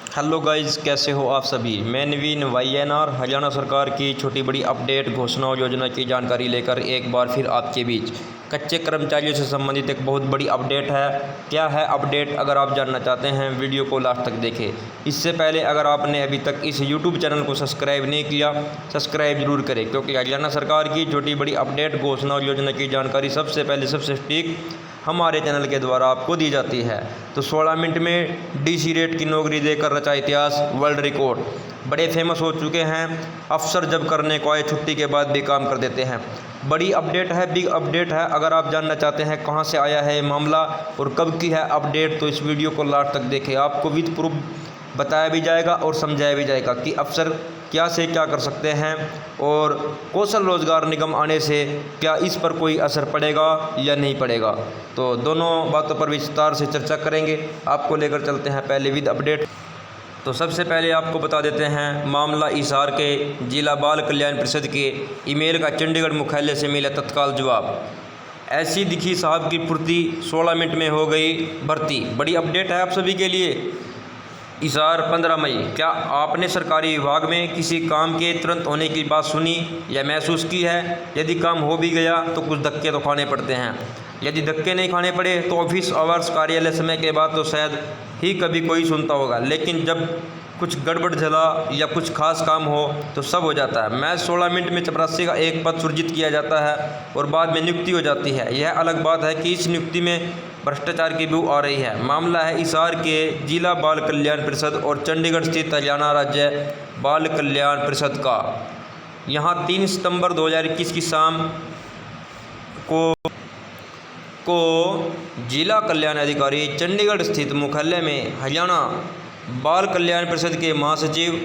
Hello guys, कैसे हो आप सभी। मैं नवीन वाईएनआर हरियाणा सरकार की छोटी बड़ी अपडेट घोषणा और योजना की जानकारी लेकर एक बार फिर आपके बीच कच्चे कर्मचारियों से संबंधित एक बहुत बड़ी अपडेट है। क्या है अपडेट, अगर आप जानना चाहते हैं वीडियो को लास्ट तक देखें। इससे पहले अगर आपने अभी तक इस यूट्यूब चैनल को सब्सक्राइब नहीं किया, सब्सक्राइब जरूर करें, क्योंकि हरियाणा सरकार की छोटी बड़ी अपडेट घोषणा और योजना की जानकारी सबसे पहले सबसे सटीक हमारे चैनल के द्वारा आपको दी जाती है। तो 16 मिनट में डीसी रेट की नौकरी देकर रचा इतिहास, वर्ल्ड रिकॉर्ड। बड़े फेमस हो चुके हैं अफसर, जब करने को आए छुट्टी के बाद भी काम कर देते हैं। बड़ी अपडेट है, बिग अपडेट है। अगर आप जानना चाहते हैं कहां से आया है ये मामला और कब की है अपडेट, तो इस वीडियो को लास्ट तक देखें। आपको विद प्रूफ बताया भी जाएगा और समझाया भी जाएगा कि अफसर क्या से क्या कर सकते हैं और कौशल रोजगार निगम आने से क्या इस पर कोई असर पड़ेगा या नहीं पड़ेगा। तो दोनों बातों पर विस्तार से चर्चा करेंगे। आपको लेकर चलते हैं पहले विद अपडेट। तो सबसे पहले आपको बता देते हैं मामला हिसार के जिला बाल कल्याण परिषद के ईमेल का चंडीगढ़ मुख्यालय से मिला तत्काल जवाब। ऐसी दिखी साहब की फुर्ती, 16 मिनट में हो गई भर्ती। बड़ी अपडेट है आप सभी के लिए। हिसार 15 मई। क्या आपने सरकारी विभाग में किसी काम के तुरंत होने की बात सुनी या महसूस की है? यदि काम हो भी गया तो कुछ धक्के तो खाने पड़ते हैं। यदि धक्के नहीं खाने पड़े तो ऑफिस आवर्स कार्यालय समय के बाद तो शायद ही कभी कोई सुनता होगा, लेकिन जब कुछ गड़बड़ झला या कुछ खास काम हो तो सब हो जाता है। मैच 16 मिनट में चपरासी का एक पद सृजित किया जाता है और बाद में नियुक्ति हो जाती है। यह अलग बात है कि इस नियुक्ति में भ्रष्टाचार की बू आ रही है। मामला है हिसार के जिला बाल कल्याण परिषद और चंडीगढ़ स्थित हरियाणा राज्य बाल कल्याण परिषद का। यहाँ 3 सितंबर 2021 की शाम को जिला कल्याण अधिकारी चंडीगढ़ स्थित मुख्यालय में हरियाणा बाल कल्याण परिषद के महासचिव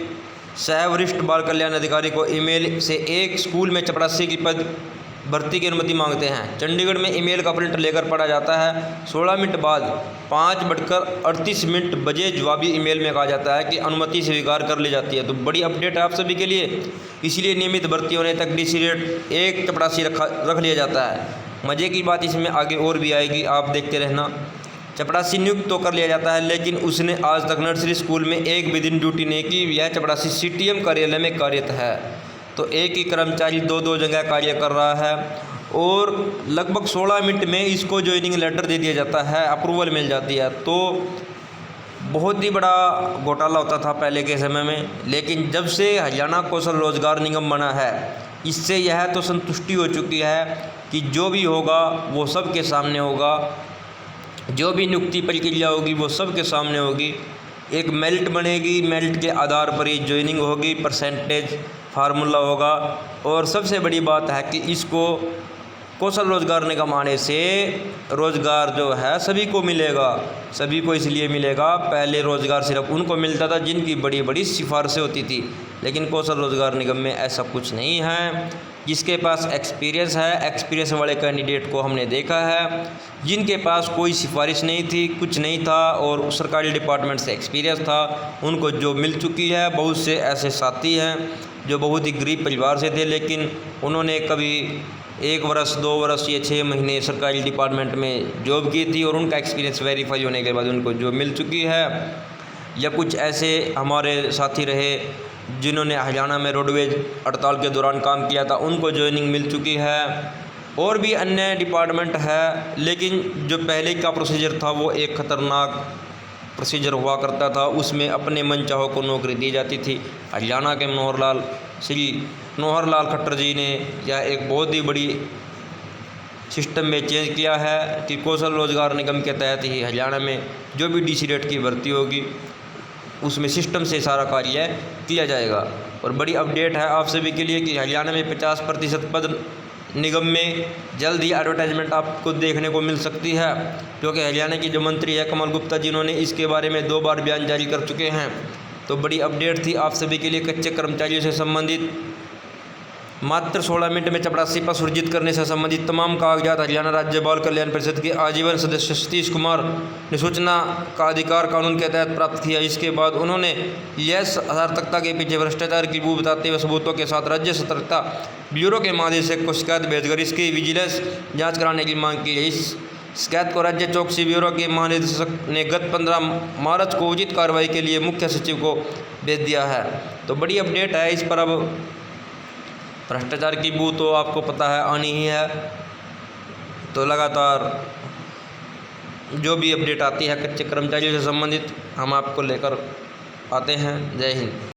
सह वरिष्ठ बाल कल्याण अधिकारी को ईमेल से एक स्कूल में चपरासी की पद भर्ती की अनुमति मांगते हैं। चंडीगढ़ में ईमेल का प्रिंट लेकर पढ़ा जाता है। 16 मिनट बाद 5:38 बजे जवाबी ईमेल में कहा जाता है कि अनुमति स्वीकार कर ली जाती है। तो बड़ी अपडेट है आप सभी के लिए। इसलिए नियमित भर्ती होने तक डीसी रेट एक चपरासी रख लिया जाता है। मज़े की बात इसमें आगे और भी आएगी, आप देखते रहना। चपरासी नियुक्त तो कर लिया जाता है, लेकिन उसने आज तक नर्सरी स्कूल में एक भी दिन ड्यूटी नहीं की। यह चपरासी सीटीएम कार्यालय में कार्यरत है। तो एक ही कर्मचारी दो जगह कार्य कर रहा है और लगभग 16 मिनट में इसको ज्वाइनिंग लेटर दे दिया जाता है, अप्रूवल मिल जाती है। तो बहुत ही बड़ा घोटाला होता था पहले के समय में, लेकिन जब से हरियाणा कौशल रोजगार निगम बना है, इससे यह तो संतुष्टि हो चुकी है कि जो भी होगा वो सबके सामने होगा, जो भी नियुक्ति प्रक्रिया होगी वो सबके सामने होगी। एक मेरिट बनेगी, मेरिट के आधार पर ही ज्वाइनिंग होगी, परसेंटेज फार्मूला होगा। और सबसे बड़ी बात है कि इसको कौशल रोजगार निगम आने से रोज़गार जो है सभी को मिलेगा। सभी को इसलिए मिलेगा, पहले रोज़गार सिर्फ उनको मिलता था जिनकी बड़ी बड़ी सिफारिशें होती थी, लेकिन कौशल रोजगार निगम में ऐसा कुछ नहीं है। जिसके पास एक्सपीरियंस है, एक्सपीरियंस वाले कैंडिडेट को हमने देखा है। जिनके पास कोई सिफारिश नहीं थी, कुछ नहीं था और सरकारी डिपार्टमेंट से एक्सपीरियंस था, उनको जॉब मिल चुकी है। बहुत से ऐसे साथी हैं जो बहुत ही गरीब परिवार से थे, लेकिन उन्होंने कभी 1 वर्ष 2 वर्ष या 6 महीने सरकारी डिपार्टमेंट में जॉब की थी और उनका एक्सपीरियंस वेरीफाई होने के बाद उनको जॉब मिल चुकी है। या कुछ ऐसे हमारे साथी रहे जिन्होंने हरियाणा में रोडवेज हड़ताल के दौरान काम किया था, उनको ज्वाइनिंग मिल चुकी है। और भी अन्य डिपार्टमेंट है, लेकिन जो पहले का प्रोसीजर था वो एक ख़तरनाक प्रोसीजर हुआ करता था। उसमें अपने मनचाहो को नौकरी दी जाती थी। हरियाणा के श्री मनोहर लाल खट्टर जी ने यह एक बहुत ही बड़ी सिस्टम में चेंज किया है कि कौशल रोजगार निगम के तहत ही हरियाणा में जो भी डीसी रेट की भर्ती होगी उसमें सिस्टम से सारा कार्य किया जाएगा। और बड़ी अपडेट है आप सभी के लिए कि हरियाणा में 50% पद निगम में जल्द ही एडवर्टाइजमेंट आपको देखने को मिल सकती है, क्योंकि हरियाणा की जो मंत्री है कमल गुप्ता जी, उन्होंने इसके बारे में 2 बार बयान जारी कर चुके हैं। तो बड़ी अपडेट थी आप सभी के लिए कच्चे कर्मचारियों से संबंधित। मात्र 16 मिनट में चपरासी पर सुरजित करने से संबंधित तमाम कागजात हरियाणा राज्य बाल कल्याण परिषद के आजीवन सदस्य सतीश कुमार ने सूचना का अधिकार कानून के तहत प्राप्त किया। इसके बाद उन्होंने यह सार्थकता के पीछे भ्रष्टाचार की बू बताते हुए सबूतों के साथ राज्य सतर्कता ब्यूरो के माध्यम से को शिकायत भेजकर इसकी विजिलेंस जाँच कराने की मांग की है। इस शिकायत को राज्य चौकसी ब्यूरो के महानिदेशक ने गत 15 मार्च को उचित कार्रवाई के लिए मुख्य सचिव को भेज दिया है। तो बड़ी अपडेट है इस पर। अब भ्रष्टाचार की बू तो आपको पता है आनी ही है, तो लगातार जो भी अपडेट आती है कच्चे कर्मचारियों से संबंधित हम आपको लेकर आते हैं। जय हिंद।